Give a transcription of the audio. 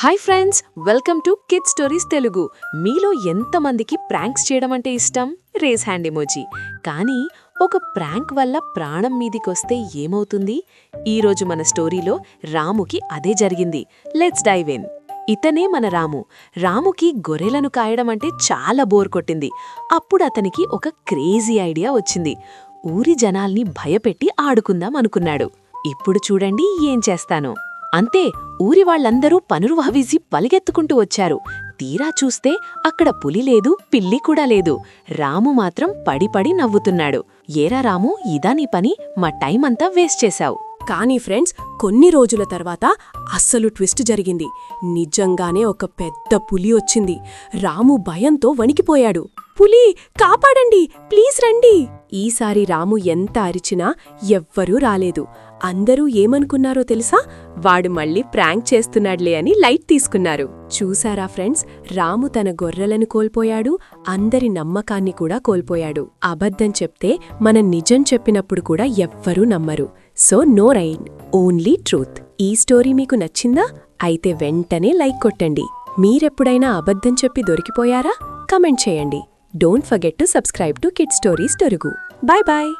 Hi friends, welcome to kid stories Telugu. మీలో ఎంతమందికి pranks చేయడం అంటే ఇష్టం? Raise hand emoji. కానీ ఒక ప్రాంక్ వల్ల ప్రాణం మీదికొస్తే ఏమవుతుంది? ఈరోజు మన స్టోరీలో రాముకి అదే జరిగింది. Let's dive in. ఇతనే మన రాము. రాముకి గొర్రెలను కాయడం అంటే చాలా బోర్ కొట్టింది. అప్పుడు అతనికి ఒక క్రేజీ ఐడియా వచ్చింది. ఊరి జనాల్ని భయపెట్టి ఆడుకుందాం అనుకున్నాడు. ఇప్పుడు చూడండి ఏం చేస్తానో. అంతే, ఊరి వాళ్లందరూ పనురువహవిసి పలిగెత్తుకుంటూ వచ్చారు. తీరా చూస్తే అక్కడ పులి లేదు, పిల్లి కూడా లేదు. రాము మాత్రం పడిపడి నవ్వుతున్నాడు. ఏరా రాము, ఇదా నీ పని? మా టైమంతా వేస్ట్ చేశావు. కానీ ఫ్రెండ్స్, కొన్ని రోజుల తర్వాత అస్సలు ట్విస్ట్ జరిగింది. నిజంగానే ఒక పెద్ద పులి వచ్చింది. రాము భయంతో వణికిపోయాడు. పులి, కాపాడండి, ప్లీజ్ రండి. ఈసారి రాము ఎంత అరిచినా ఎవ్వరూ రాలేదు. అందరూ ఏమనుకున్నారో తెలుసా? వాడు మళ్ళీ ప్రాంక్ చేస్తున్నాడ్లే అని లైట్ తీసుకున్నారు. చూసారా ఫ్రెండ్స్, రాము తన గొర్రెలను కోల్పోయాడు, అందరి నమ్మకాన్ని కూడా కోల్పోయాడు. అబద్ధం చెప్తే మనం నిజం చెప్పినప్పుడు కూడా ఎవ్వరూ నమ్మరు. So no rain, only truth. ఈ స్టోరీ మీకు నచ్చిందా? అయితే వెంటనే లైక్ కొట్టండి. మీరెప్పుడైనా అబద్ధం చెప్పి దొరికిపోయారా? కమెంట్ చేయండి. Don't forget to subscribe to kid stories Telugu. Bye bye.